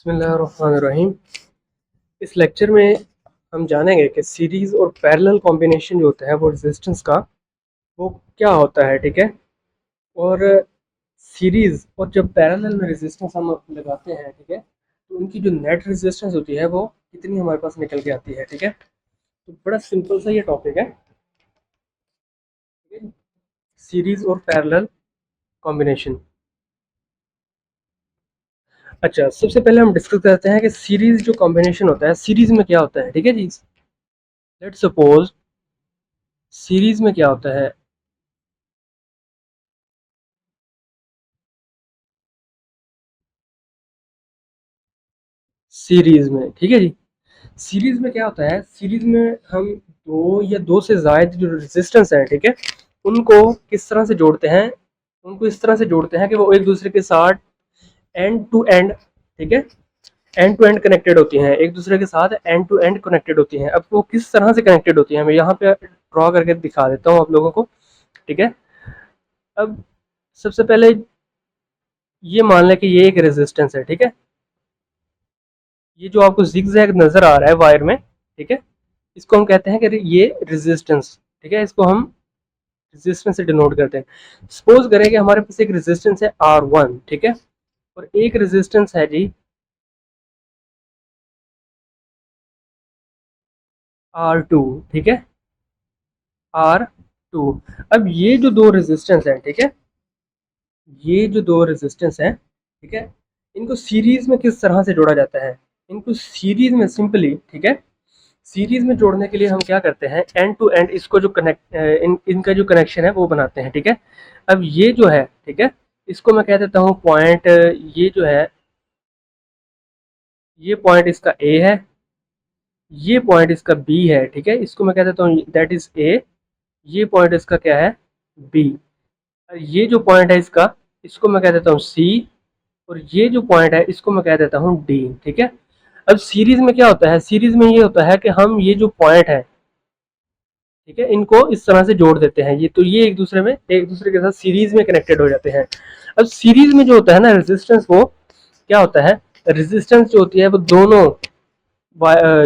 बिस्मिल्लाहिर्रहमानिर्रहीम। इस लेक्चर में हम जानेंगे कि सीरीज़ और पैरेलल कॉम्बिनेशन जो होता है वो रेजिस्टेंस का वो क्या होता है, ठीक है। और सीरीज़ और जब पैरेलल में रेजिस्टेंस हम लगाते हैं, ठीक है, तो उनकी जो नेट रेजिस्टेंस होती है वो कितनी हमारे पास निकल के आती है, ठीक है। तो बड़ा सिंपल सा ये टॉपिक है, ठीक है, सीरीज़ और पैरेलल कॉम्बिनेशन। अच्छा, सबसे पहले हम डिस्कस करते हैं कि सीरीज़ जो कॉम्बिनेशन होता है सीरीज़ में क्या होता है, ठीक है जी। लेट्स सपोज सीरीज़ में क्या होता है। सीरीज में, ठीक है जी। सीरीज में क्या होता है, सीरीज में हम दो या दो से ज्यादा जो रेजिस्टेंस है, ठीक है, उनको किस तरह से जोड़ते हैं, उनको इस तरह से जोड़ते हैं कि वो एक दूसरे के साथ एंड टू एंड, ठीक है, एंड टू एंड कनेक्टेड होती हैं, एक दूसरे के साथ एंड टू एंड कनेक्टेड होती हैं। अब वो किस तरह से कनेक्टेड होती हैं मैं यहाँ पे ड्रॉ करके दिखा देता हूँ आप लोगों को, ठीक है। अब सबसे पहले ये मान लें कि ये एक रेजिस्टेंस है, ठीक है, ये जो आपको जिगजैग नजर आ रहा है वायर में, ठीक है, इसको हम कहते हैं कि ये रेजिस्टेंस, ठीक है, इसको हम रेजिस्टेंस से डिनोट करते हैं। सपोज करें कि हमारे पास एक रेजिस्टेंस है R1, ठीक है, और एक रेजिस्टेंस है जी R2, ठीक है, R2। अब ये जो दो रेजिस्टेंस है, ठीक है, ये जो दो रेजिस्टेंस है, ठीक है, इनको सीरीज में किस तरह से जोड़ा जाता है, इनको सीरीज में सिंपली, ठीक है, सीरीज में जोड़ने के लिए हम क्या करते हैं, एंड टू एंड इसको जो कनेक्ट इनका जो कनेक्शन है वो बनाते हैं, ठीक है। अब ये जो है, ठीक है, इसको मैं कह देता हूँ पॉइंट, ये जो है, ये पॉइंट इसका ए है, ये पॉइंट इसका बी है, ठीक है, इसको मैं कह देता हूँ दैट इज ए, ये पॉइंट इसका क्या है, बी। और ये जो पॉइंट है इसका, इसको मैं कह देता हूँ सी, और ये जो पॉइंट है इसको मैं कह देता हूँ डी, ठीक है। अब सीरीज में क्या होता है, सीरीज में ये होता है कि हम ये जो पॉइंट है, ठीक है, इनको इस तरह से जोड़ देते हैं, ये तो ये एक दूसरे में, एक दूसरे के साथ सीरीज में कनेक्टेड हो जाते हैं। अब सीरीज में जो होता है ना रेजिस्टेंस, वो क्या होता है, रेजिस्टेंस जो होती है वो दोनों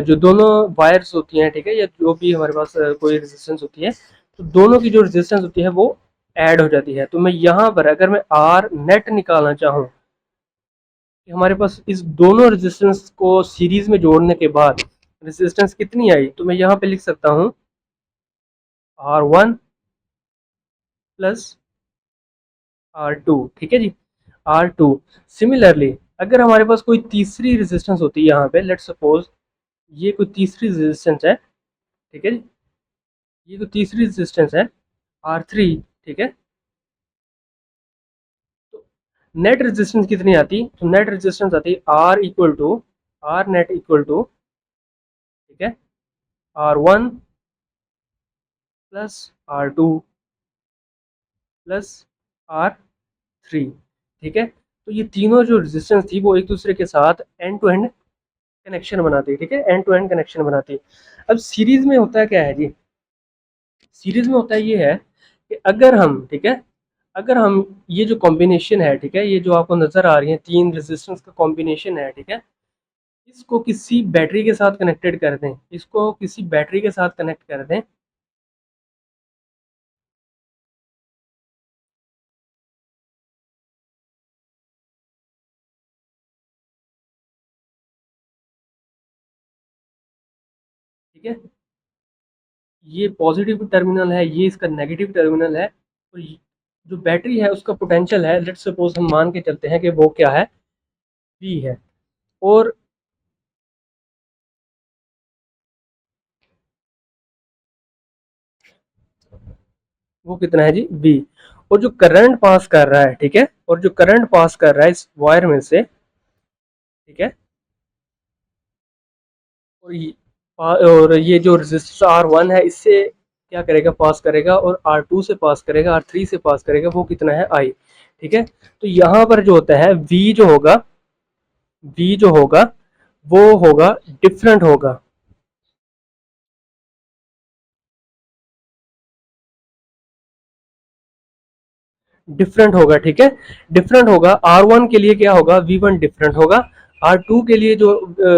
जो दोनों वायर्स होती हैं, ठीक है, या जो भी हमारे पास कोई रेजिस्टेंस होती है, तो दोनों की जो रेजिस्टेंस होती है वो ऐड हो जाती है। तो मैं यहाँ पर अगर मैं आर नेट निकालना चाहूँ कि हमारे पास इस दोनों रेजिस्टेंस को सीरीज में जोड़ने के बाद रेजिस्टेंस कितनी आई, तो मैं यहाँ पे लिख सकता हूँ R1 प्लस R2, ठीक है जी, R2। सिमिलरली अगर हमारे पास कोई तीसरी रेजिस्टेंस होती है यहाँ पे, लेट्स सपोज ये कोई तीसरी रेजिस्टेंस है, ठीक है जी, ये कोई तीसरी रेजिस्टेंस है R3, ठीक है, तो नेट रेजिस्टेंस कितनी आती, तो नेट रेजिस्टेंस आती आर नेट इक्वल टू, ठीक है, R1 plus R2 plus R3, ठीक है। तो ये तीनों जो रेजिस्टेंस थी वो एक दूसरे के साथ एंड टू एंड कनेक्शन बनाती है, ठीक है, एंड टू एंड कनेक्शन बनाती है। अब सीरीज में होता है क्या है जी, सीरीज में होता है ये है कि अगर हम, ठीक है, अगर हम ये जो कॉम्बिनेशन है, ठीक है, ये जो आपको नजर आ रही है तीन रेजिस्टेंस का कॉम्बिनेशन है, ठीक है, इसको किसी बैटरी के साथ कनेक्टेड कर दें, इसको किसी बैटरी के साथ कनेक्ट कर दें, ठीक है, ये पॉजिटिव टर्मिनल है, ये इसका नेगेटिव टर्मिनल है, और जो बैटरी है उसका पोटेंशियल है, लेट्स सपोज हम मान के चलते हैं कि वो क्या है, V है, और वो कितना है जी, V। और जो करंट पास कर रहा है, ठीक है, और जो करंट पास कर रहा है इस वायर में से, ठीक है, और ये जो रेजिस्टर R1 है इससे क्या करेगा, पास करेगा, और R2 से पास करेगा, R3 से पास करेगा, वो कितना है I, ठीक है। तो यहाँ पर जो होता है V जो होगा वो होगा डिफरेंट होगा, डिफरेंट होगा, ठीक है, डिफरेंट होगा। R1 के लिए क्या होगा, V1 डिफरेंट होगा, R2 के लिए जो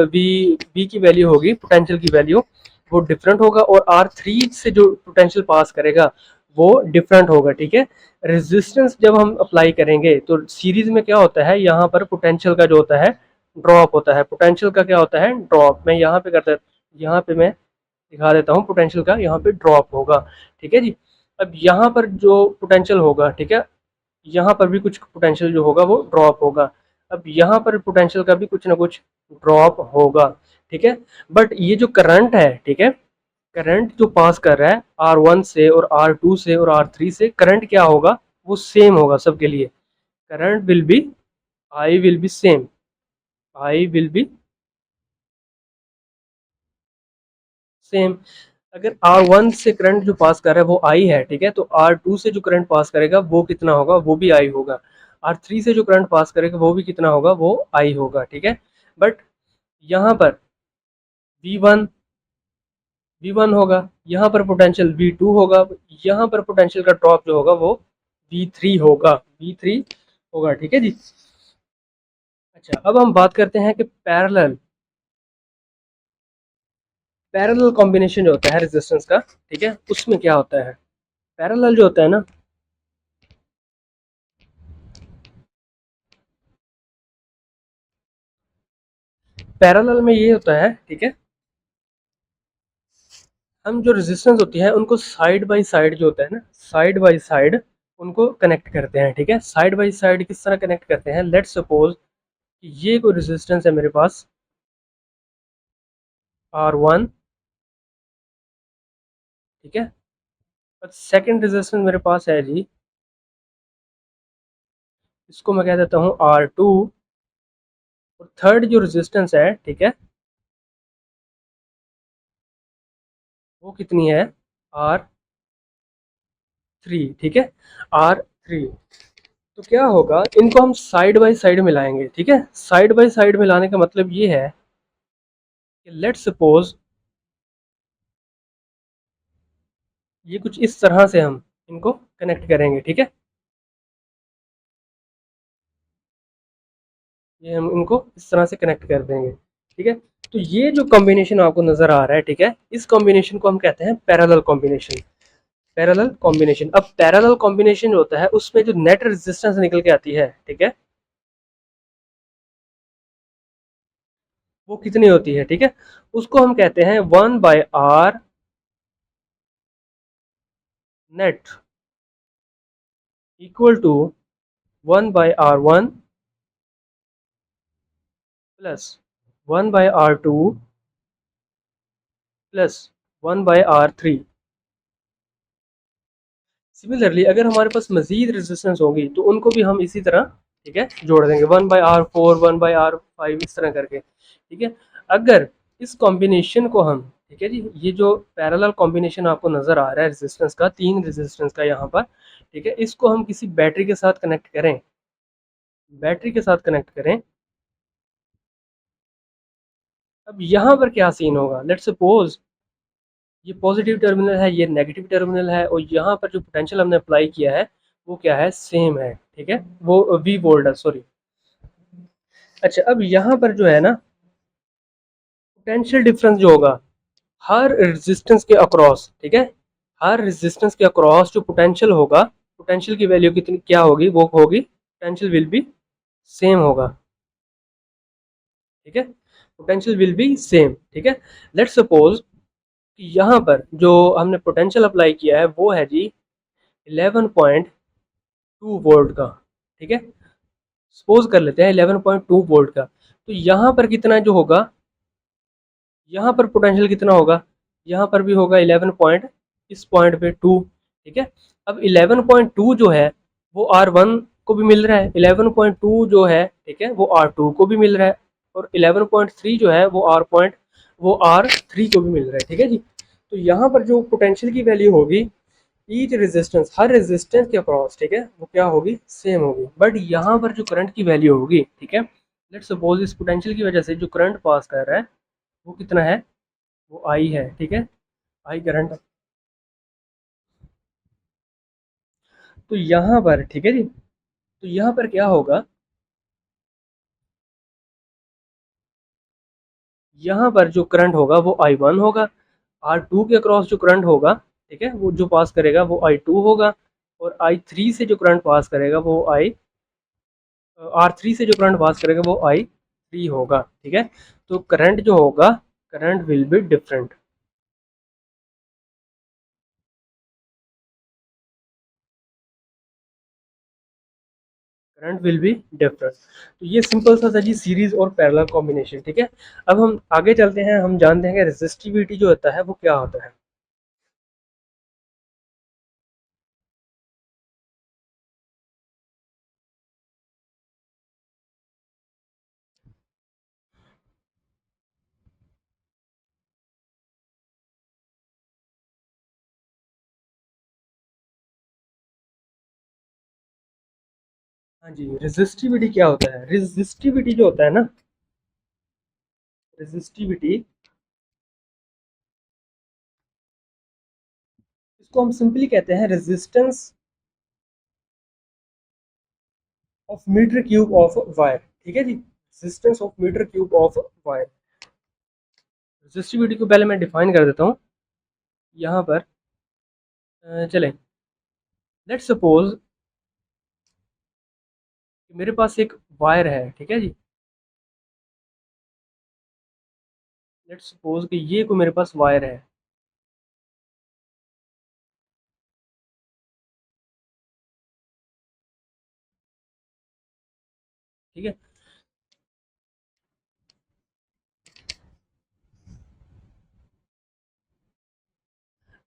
V की वैल्यू होगी, पोटेंशियल की वैल्यू, वो डिफरेंट होगा, और R3 से जो पोटेंशियल पास करेगा वो डिफरेंट होगा, ठीक है। रेजिस्टेंस जब हम अप्लाई करेंगे तो सीरीज में क्या होता है, यहाँ पर पोटेंशियल का जो होता है ड्रॉप होता है, पोटेंशियल का क्या होता है ड्रॉप। मैं यहाँ पे करता, यहाँ पे मैं दिखा देता हूँ, पोटेंशियल का यहाँ पे ड्रॉप होगा, ठीक है जी। अब यहाँ पर जो पोटेंशियल होगा, ठीक है, यहाँ पर भी कुछ पोटेंशियल जो होगा वो ड्रॉप होगा। अब यहाँ पर पोटेंशियल का भी कुछ ना कुछ ड्रॉप होगा, ठीक है। बट ये जो करंट है, ठीक है, करंट जो पास कर रहा है R1 से और R2 से और R3 से, करंट क्या होगा, वो सेम होगा सबके लिए। Current will be, I will be same, I will be same. अगर R1 से करंट जो पास कर रहा है वो I है, ठीक है, तो R2 से जो करंट पास करेगा वो कितना होगा, वो भी I होगा। R3 से जो करंट पास करेगा वो भी कितना होगा, वो I होगा, ठीक है। बट यहाँ पर V1 V1 होगा, यहाँ पर पोटेंशियल V2 होगा, यहाँ पर पोटेंशियल का ड्रॉप जो होगा वो V3 होगा, V3 होगा, ठीक है जी। अच्छा, अब हम बात करते हैं कि पैरेलल, पैरेलल कॉम्बिनेशन जो होता है रेजिस्टेंस का, ठीक है, उसमें क्या होता है। पैरेलल जो होता है ना, पैरेलल में ये होता है, ठीक है, हम जो रेजिस्टेंस होती है उनको साइड बाय साइड जो होता है ना, साइड बाय साइड उनको कनेक्ट करते हैं, ठीक है। साइड बाय साइड किस तरह कनेक्ट करते हैं, लेट्स सपोज कि ये कोई रेजिस्टेंस है मेरे पास R1, ठीक है, और सेकंड रेजिस्टेंस मेरे पास है जी, इसको मैं कह देता हूँ R2, और थर्ड जो रेजिस्टेंस है, ठीक है, वो कितनी है, R3, ठीक है, R3। तो क्या होगा, इनको हम साइड बाय साइड मिलाएंगे, ठीक है। साइड बाय साइड मिलाने का मतलब ये है कि लेट्स सपोज ये कुछ इस तरह से हम इनको कनेक्ट करेंगे, ठीक है, ये हम इनको इस तरह से कनेक्ट कर देंगे, ठीक है। तो ये जो कॉम्बिनेशन आपको नजर आ रहा है, ठीक है, इस कॉम्बिनेशन को हम कहते हैं पैरेलल कॉम्बिनेशन, पैरेलल कॉम्बिनेशन। अब पैरेलल कॉम्बिनेशन जो होता है उसमें जो नेट रेजिस्टेंस निकल के आती है, ठीक है, वो कितनी होती है, ठीक है, उसको हम कहते हैं 1/R net equal to 1/R1 plus 1/R2 plus 1/R3। Similarly अगर हमारे पास मजीद रेजिस्टेंस होगी तो उनको भी हम इसी तरह, ठीक है, जोड़ देंगे 1/R4 1/R5 इस तरह करके, ठीक है। अगर इस कॉम्बिनेशन को हम, ठीक है जी, ये जो पैरेलल कॉम्बिनेशन आपको नज़र आ रहा है रेजिस्टेंस का, तीन रेजिस्टेंस का यहाँ पर, ठीक है, इसको हम किसी बैटरी के साथ कनेक्ट करें, बैटरी के साथ कनेक्ट करें। अब यहाँ पर क्या सीन होगा, लेट्स सपोज ये पॉजिटिव टर्मिनल है, ये नेगेटिव टर्मिनल है, और यहाँ पर जो पोटेंशियल हमने अप्लाई किया है वो क्या है, सेम है, ठीक है, वो V वोल्ट है, सॉरी। अच्छा, अब यहाँ पर जो है ना, पोटेंशियल डिफरेंस जो होगा हर रेजिस्टेंस के अक्रॉस, ठीक है, हर रेजिस्टेंस के अक्रॉस जो पोटेंशियल होगा, पोटेंशियल की वैल्यू कितनी क्या होगी, वो होगी, पोटेंशियल विल बी सेम होगा, ठीक है, पोटेंशियल विल बी सेम, ठीक है। लेट्स सपोज कि यहाँ पर जो हमने पोटेंशियल अप्लाई किया है वो है जी 11.2 वोल्ट का, ठीक है, सपोज कर लेते हैं 11.2 वोल्ट का। तो यहाँ पर कितना जो होगा, यहाँ पर पोटेंशियल कितना होगा, यहाँ पर भी होगा 11 पॉइंट, इस पॉइंट पे 2, ठीक है। अब 11.2 जो है वो R1 को भी मिल रहा है, 11.2 जो है, ठीक है, वो R2 को भी मिल रहा है, और 11.3 जो है वो R3 को भी मिल रहा है, ठीक है जी। तो यहाँ पर जो पोटेंशियल की वैल्यू होगी ईच रेजिस्टेंस, हर रेजिस्टेंस के अक्रॉस, ठीक है, वो क्या होगी, सेम होगी। बट यहाँ पर जो करंट की वैल्यू होगी, ठीक है, लेट्स सपोज इस पोटेंशियल की वजह से जो करंट पास कर रहा है वो कितना है, वो आई है, ठीक है, आई करंट। तो यहाँ पर, ठीक है जी, तो यहाँ पर क्या होगा, यहाँ पर जो करंट होगा वो I1 होगा, R2 के अक्रॉस जो करंट होगा, ठीक है, वो जो पास करेगा वो I2 होगा, और I3 से जो करंट पास करेगा वो R3 से जो करंट पास करेगा वो I3 होगा, ठीक है। तो करंट जो होगा, current will be different. Current will be different. तो ये सिंपल सा था जी सीरीज और पैरेलल कॉम्बिनेशन, ठीक है। अब हम आगे चलते हैं, हम जानते हैं कि रेजिस्टिविटी जो होता है वो क्या होता है। हाँ जी, रेजिस्टिविटी क्या होता है? रेजिस्टिविटी जो होता है ना, रेजिस्टिविटी, इसको हम सिंपली कहते हैं resistance of metre cube of wire, ठीक है जी, resistance of metre cube of wire. Resistivity को पहले मैं डिफाइन कर देता हूँ यहाँ पर। चलें, लेट्स सपोज मेरे पास एक वायर है, ठीक है जी। लेट्स सपोज कि ये कोई मेरे पास वायर है, ठीक है।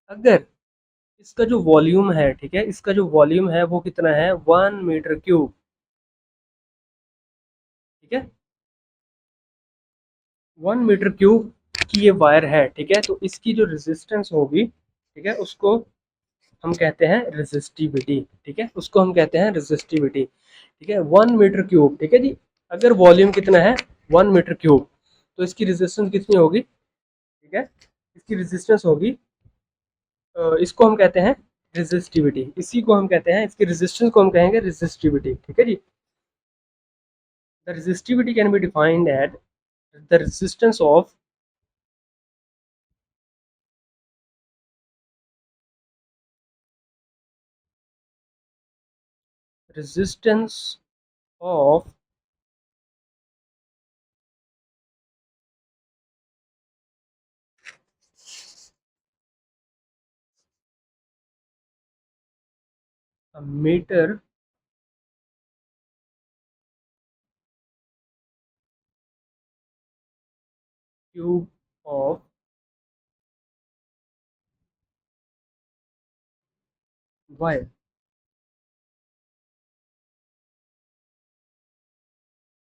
अगर इसका जो वॉल्यूम है, ठीक है, इसका जो वॉल्यूम है वो कितना है, 1 मीटर क्यूब, ठीक है। 1 मीटर क्यूब की ये वायर है, ठीक है। तो इसकी जो रेजिस्टेंस होगी, ठीक है, उसको हम कहते हैं रेजिस्टिविटी, ठीक है, उसको हम कहते हैं रेजिस्टिविटी, ठीक है। 1 मीटर क्यूब, ठीक है जी। अगर वॉल्यूम कितना है, 1 मीटर क्यूब, तो इसकी रेजिस्टेंस कितनी होगी, ठीक है, इसकी रेजिस्टेंस होगी, इसको हम कहते हैं रेजिस्टिविटी, इसी को हम कहते हैं, इसकी रेजिस्टेंस को हम कहेंगे रेजिस्टिविटी, ठीक है जी। The resistivity can be defined at the resistance of resistance of a meter cube of wire,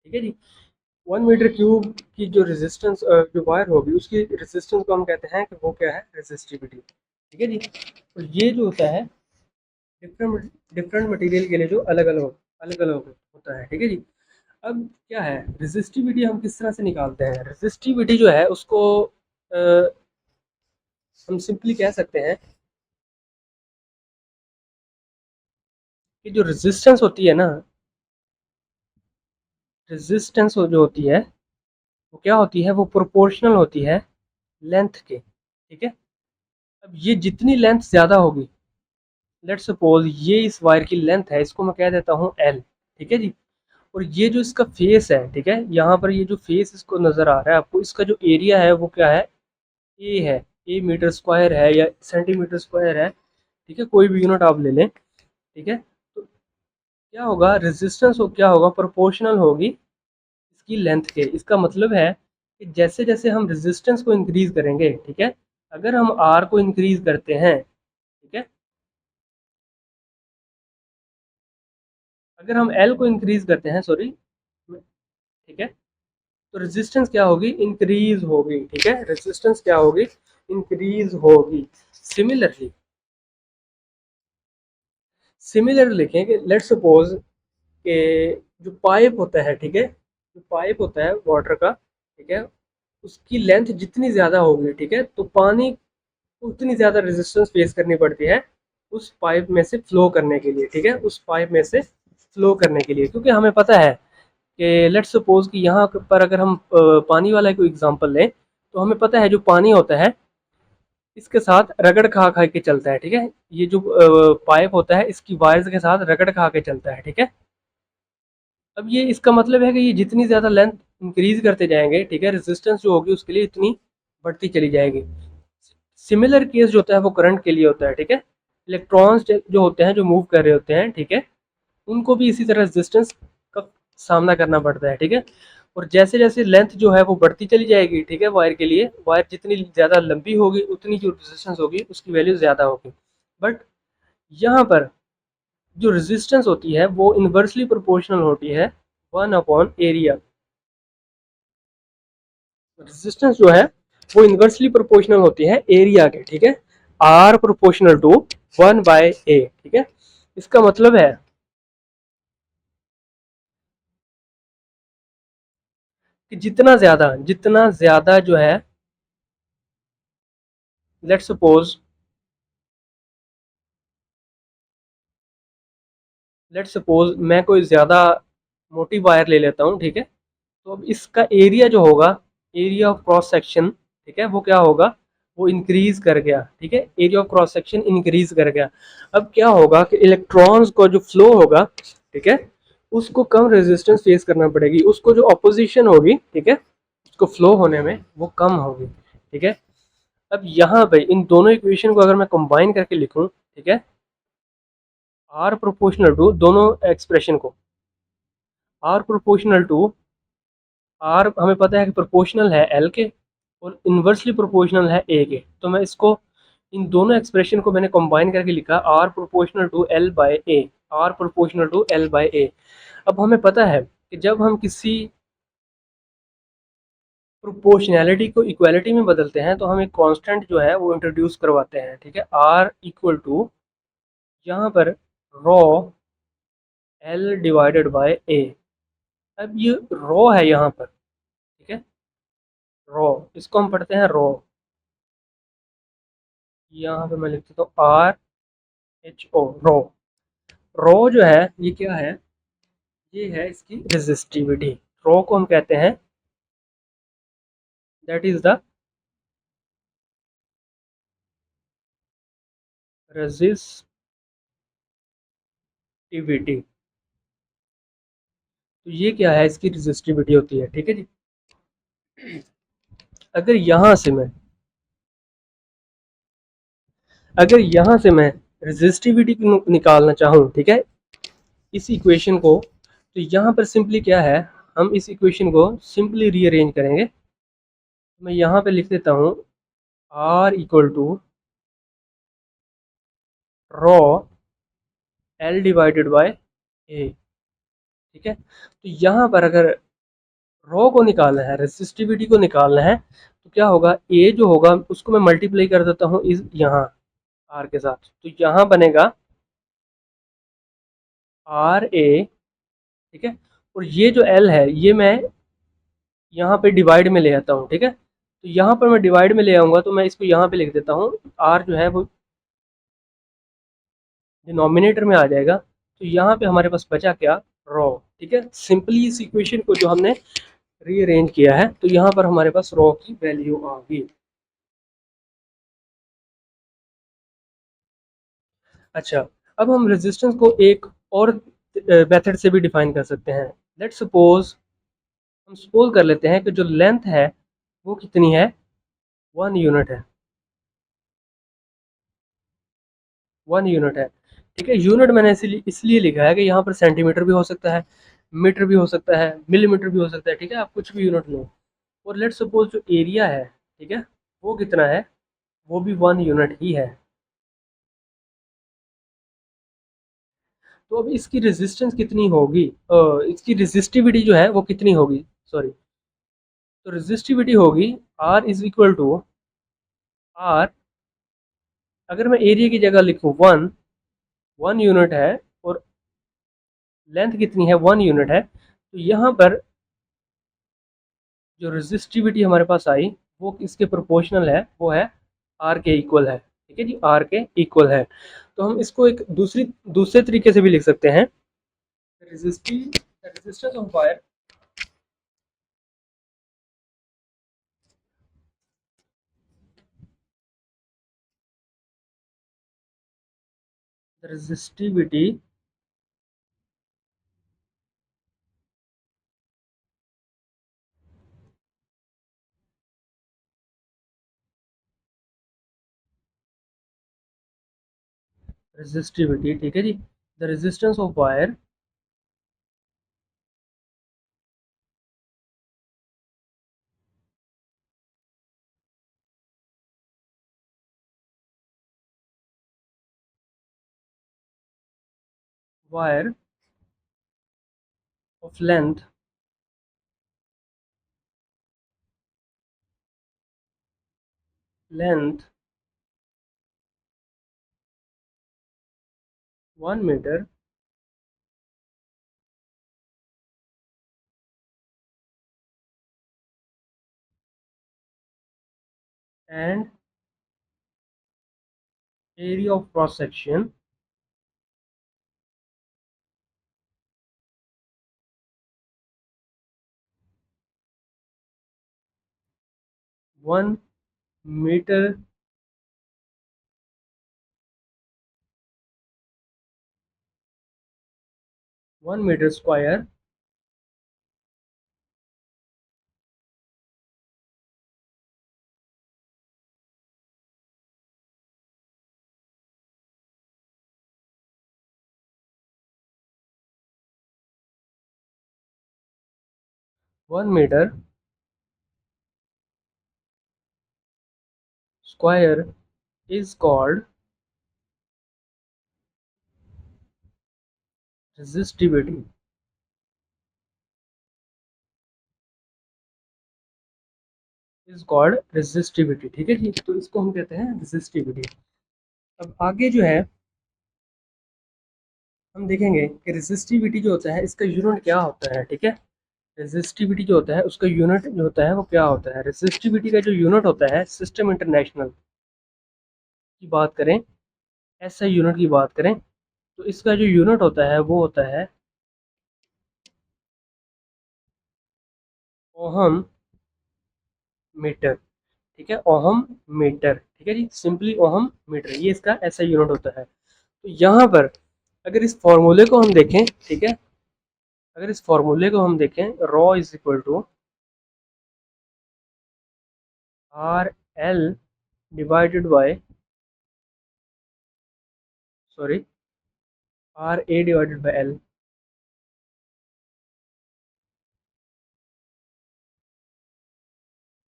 ठीक है जी। 1 मीटर क्यूब की जो रेजिस्टेंस, जो वायर होगी उसकी रेजिस्टेंस को हम कहते हैं कि वो क्या है, रेजिस्टिविटी, ठीक है जी। और ये जो होता है डिफरेंट डिफरेंट मटेरियल के लिए जो अलग अलग होता है, ठीक है जी। अब क्या है रेजिस्टिविटी, हम किस तरह से निकालते हैं रेजिस्टिविटी जो है उसको, हम सिंपली कह सकते हैं कि जो रेजिस्टेंस होती है ना, रेजिस्टेंस जो होती है वो क्या होती है, वो प्रोपोर्शनल होती है लेंथ के, ठीक है। अब ये जितनी लेंथ ज़्यादा होगी, लेट्स सपोज ये इस वायर की लेंथ है, इसको मैं कह देता हूँ एल, ठीक है जी। और ये जो इसका फेस है, ठीक है, यहाँ पर ये जो फेस इसको नज़र आ रहा है आपको, इसका जो एरिया है वो क्या है, ए मीटर स्क्वायर है या सेंटीमीटर स्क्वायर है, ठीक है, कोई भी यूनिट आप ले लें, ठीक है। तो क्या होगा, रेजिस्टेंस हो क्या होगा, प्रोपोर्शनल होगी इसकी लेंथ के। इसका मतलब है कि जैसे जैसे हम रेजिस्टेंस को इंक्रीज करेंगे, ठीक है, अगर हम आर को इंक्रीज करते हैं, ठीक है, अगर हम एल को इंक्रीज करते हैं, सॉरी, ठीक है, तो रेजिस्टेंस क्या होगी, इंक्रीज होगी, ठीक है, रेजिस्टेंस क्या होगी, इंक्रीज होगी। सिमिलरली, सिमिलर लिखें कि लेट्स सपोज कि जो पाइप होता है, ठीक है, जो पाइप होता है वाटर का, ठीक है, उसकी लेंथ जितनी ज़्यादा होगी, ठीक है, तो पानी को उतनी ज़्यादा रेजिस्टेंस फेस करनी पड़ती है उस पाइप में से फ्लो करने के लिए, ठीक है, उस पाइप में से फ्लो करने के लिए, क्योंकि हमें पता है कि लेट्स सपोज कि यहाँ पर अगर हम पानी वाला कोई एग्जांपल लें, तो हमें पता है जो पानी होता है इसके साथ रगड़ खा खा के चलता है, ठीक है। ये जो पाइप होता है इसकी वायर्स के साथ रगड़ खा के चलता है, ठीक है। अब ये इसका मतलब है कि ये जितनी ज़्यादा लेंथ इंक्रीज करते जाएंगे, ठीक है, रेजिस्टेंस जो होगी उसके लिए इतनी बढ़ती चली जाएगी। सिमिलर केस जो होता है वो करंट के लिए होता है, ठीक है। इलेक्ट्रॉन्स जो होते हैं जो मूव कर रहे होते हैं, ठीक है, उनको भी इसी तरह रेजिस्टेंस का सामना करना पड़ता है, ठीक है। और जैसे जैसे लेंथ जो है वो बढ़ती चली जाएगी, ठीक है, वायर के लिए वायर जितनी ज़्यादा लंबी होगी उतनी जो रेजिस्टेंस होगी उसकी वैल्यू ज़्यादा होगी। बट यहाँ पर जो रेजिस्टेंस होती है वो इन्वर्सली प्रोपोर्शनल होती है 1/एरिया। रेजिस्टेंस जो है वो इन्वर्सली प्रोपोर्शनल होती है एरिया के, ठीक है। आर प्रोपोर्शनल टू 1/a, ठीक है। इसका मतलब है कि जितना ज़्यादा जो है, लेट्स सपोज मैं कोई ज़्यादा मोटी वायर ले लेता हूँ, ठीक है। तो अब इसका एरिया जो होगा, एरिया ऑफ क्रॉस सेक्शन, ठीक है, वो क्या होगा, वो इंक्रीज कर गया, ठीक है। Area of cross section increase कर गया। अब क्या होगा कि इलेक्ट्रॉन्स को जो फ्लो होगा, ठीक है, उसको कम रेजिस्टेंस फेस करना पड़ेगी, उसको जो अपोजिशन होगी, ठीक है, उसको फ्लो होने में वो कम होगी, ठीक है। अब यहाँ पे इन दोनों इक्वेशन को अगर मैं कंबाइन करके लिखूं, ठीक है, आर प्रोपोर्शनल टू दोनों एक्सप्रेशन को, आर प्रोपोर्शनल टू आर हमें पता है कि प्रोपोर्शनल है एल के और इन्वर्सली प्रोपोर्शनल है ए के। तो मैं इसको इन दोनों एक्सप्रेशन को मैंने कंबाइन करके लिखा R proportional to L by A, R proportional to L by A. अब हमें पता है कि जब हम किसी प्रोपोर्शनैलिटी को इक्वालिटी में बदलते हैं तो हम एक कांस्टेंट जो है वो इंट्रोड्यूस करवाते हैं, ठीक है। आर इक्वल टू यहाँ पर raw L divided by A. अब ये रॉ है यहाँ पर, ठीक है, रॉ, इसको हम पढ़ते हैं रॉ। यहाँ पे मैं लिख देता हूँ R H O, rho. Rho जो है ये क्या है, ये है इसकी रेजिस्टिविटी। रॉ को हम कहते हैं दैट इज द रेजिस्टिविटी। तो ये क्या है, इसकी रेजिस्टिविटी होती है, ठीक है जी। अगर यहाँ से मैं अगर यहाँ से मैं रेजिस्टिविटी निकालना चाहूँ, ठीक है, इस इक्वेशन को, तो यहाँ पर सिंपली क्या है, हम इस इक्वेशन को सिंपली रीअरेंज करेंगे। मैं यहाँ पे लिख देता हूँ R equal to rho L divided by A, ठीक है। तो यहाँ पर अगर रॉ को निकालना है, रेसिस्टिविटी को निकालना है, तो क्या होगा, ए जो होगा उसको मैं मल्टीप्लाई कर देता हूँ इस यहाँ आर के साथ, तो यहाँ बनेगा आर ए, ठीक है। और ये जो एल है ये मैं यहाँ पे डिवाइड में ले आता हूँ, ठीक है। तो यहाँ पर मैं डिवाइड में ले आऊँगा तो मैं इसको यहाँ पे लिख देता हूँ, आर जो है वो डिनोमिनेटर में आ जाएगा। तो यहाँ पे हमारे पास बचा क्या, रॉ, ठीक है। सिंपली इस इक्वेशन को जो हमने रीअरेंज किया है तो यहाँ पर हमारे पास रॉ की वैल्यू आ गई। अच्छा, अब हम रेजिस्टेंस को एक और मेथड से भी डिफाइन कर सकते हैं। लेट्स सपोज हम सपोज कर लेते हैं कि जो लेंथ है वो कितनी है, 1 यूनिट है, 1 यूनिट है, ठीक है। यूनिट मैंने इसलिए लिखा है कि यहाँ पर सेंटीमीटर भी हो सकता है, मीटर भी हो सकता है, मिलीमीटर भी हो सकता है, ठीक है, आप कुछ भी यूनिट लो। और लेट्स सपोज जो एरिया है, ठीक है, वो कितना है, वो भी 1 यूनिट ही है। तो अब इसकी रेजिस्टेंस कितनी होगी, इसकी रेजिस्टिविटी जो है वो कितनी होगी, सॉरी, तो रेजिस्टिविटी होगी R is equal to R, अगर मैं एरिया की जगह लिखूँ 1 यूनिट है और लेंथ कितनी है, 1 यूनिट है, तो यहाँ पर जो रेजिस्टिविटी हमारे पास आई वो इसके प्रोपोर्शनल है, वो है आर के इक्वल है, ठीक है जी, आर के इक्वल है। तो हम इसको एक दूसरे तरीके से भी लिख सकते हैं, resistance of wire the resistivity, ठीक है जी, the resistance of wire of length 1 meter and area of cross section 1 meter 1 meter square 1 meter square is called resistivity, is called resistivity, ठीक है जी, तो इसको हम कहते हैं resistivity। अब आगे जो है हम देखेंगे कि रेजिस्टिविटी जो होता है इसका यूनिट क्या होता है, ठीक है। रेजिस्टिविटी जो होता है उसका यूनिट जो होता है वो क्या होता है, रेजिस्टिविटी का जो यूनिट होता है सिस्टम इंटरनेशनल की बात करें, ऐसा यूनिट की बात करें तो इसका जो यूनिट होता है वो होता है ओहम मीटर, ठीक है, ओहम मीटर, ठीक है जी, सिंपली ओहम मीटर, ये इसका ऐसा यूनिट होता है। तो यहाँ पर अगर इस फॉर्मूले को हम देखें, ठीक है, अगर इस फॉर्मूले को हम देखें, rho is equal to R L divided by, sorry, R A divided by L,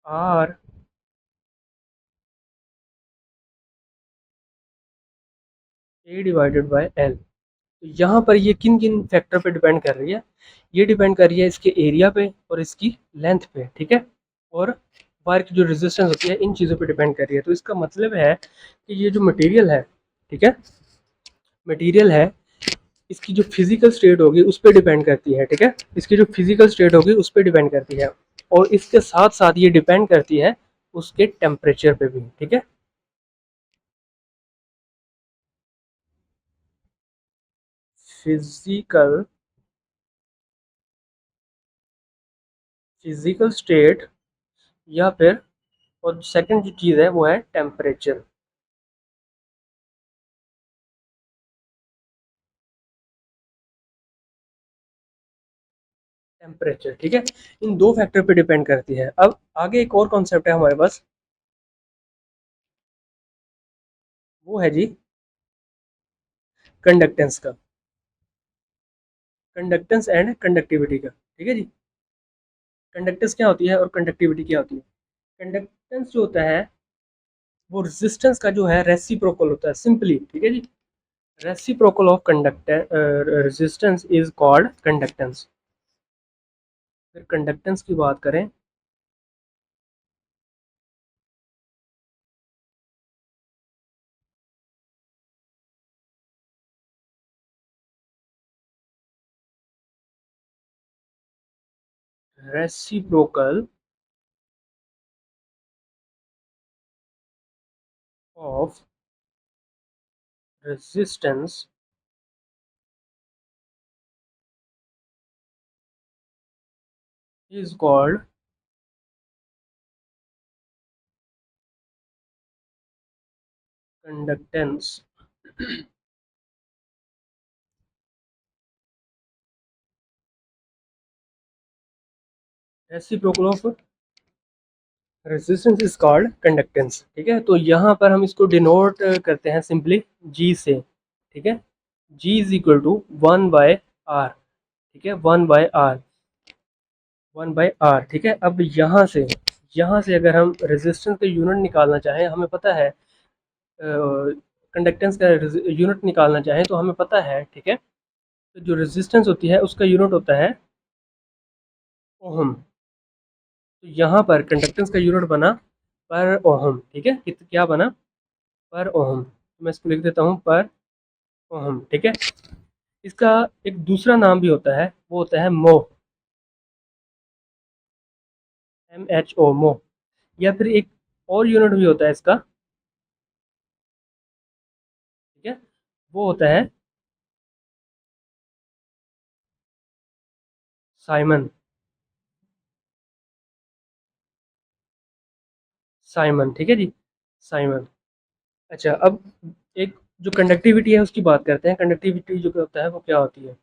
R A divided by L. तो यहाँ पर ये किन किन फैक्टर पे डिपेंड कर रही है, ये डिपेंड कर रही है इसके एरिया पे और इसकी लेंथ पे, ठीक है, और वायर की जो रेजिस्टेंस होती है इन चीज़ों पे डिपेंड कर रही है। तो इसका मतलब है कि ये जो मटेरियल है, ठीक है, मटेरियल है, इसकी जो फिजिकल स्टेट होगी उस पर डिपेंड करती है, ठीक है, इसकी जो फिजिकल स्टेट होगी उस पर डिपेंड करती है, और इसके साथ साथ ये डिपेंड करती है उसके टेम्परेचर पे भी, ठीक है। फिजिकल फिजिकल स्टेट या फिर, और सेकंड जो चीज़ है वो है टेम्परेचर, टेम्परेचर, ठीक है, इन दो फैक्टर पे डिपेंड करती है। अब आगे एक और कॉन्सेप्ट है हमारे पास, वो है जी कंडक्टेंस का, कंडक्टेंस एंड कंडक्टिविटी का, ठीक है जी। कंडक्टेंस क्या होती है और कंडक्टिविटी क्या होती है। कंडक्टेंस जो होता है वो रेजिस्टेंस का जो है रेसिप्रोकल होता है, सिंपली, ठीक है जी, reciprocal of conductance resistance is called conductance. फिर कंडक्टेंस की बात करें, reciprocal of resistance is called conductance. Reciprocal of resistance is called conductance. ठीक है, तो यहाँ पर हम इसको डिनोट करते हैं सिंपली जी से। ठीक है, जी इज इक्वल टू 1/r। ठीक है, 1/r, 1/r। ठीक है, अब यहाँ से अगर हम रेजिस्टेंस का यूनिट निकालना चाहें, हमें पता है कंडक्टेंस का यूनिट निकालना चाहें तो हमें पता है। ठीक है, तो जो रेजिस्टेंस होती है उसका यूनिट होता है ओहम। तो यहाँ पर कंडक्टेंस का यूनिट बना पर ओहम। ठीक है, क्या बना? पर ओहम। तो मैं इसको लिख देता हूँ पर ओहम। ठीक है, इसका एक दूसरा नाम भी होता है, वो होता है मो, MHO, मो। या फिर एक और यूनिट भी होता है इसका। ठीक है, वो होता है साइमन। साइमन, ठीक है जी, साइमन। अच्छा, अब एक जो कंडक्टिविटी है उसकी बात करते हैं। कंडक्टिविटी जो होता है वो क्या होती है?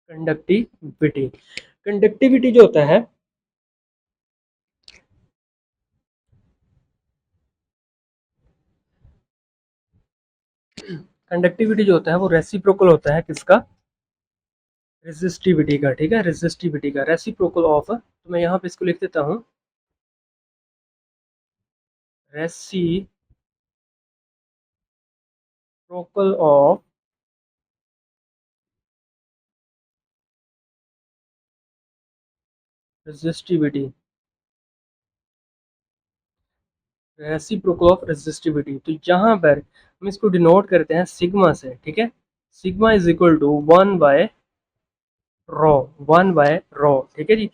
कंडक्टिविटी, कंडक्टिविटी जो होता है, कंडक्टिविटी जो होता है वो रेसिप्रोकल होता है किसका? रेजिस्टिविटी का। ठीक है, रेजिस्टिविटी का रेसिप्रोकल ऑफ, तो मैं यहाँ पे इसको लिख देता हूँ reciprocal of resistivity, reciprocal of resistivity. तो यहाँ पर हम इसको डिनोट करते हैं सिग्मा से। ठीक है, सिग्मा इज इक्वल टू 1/ρ, 1/ρ। ठीक है जी,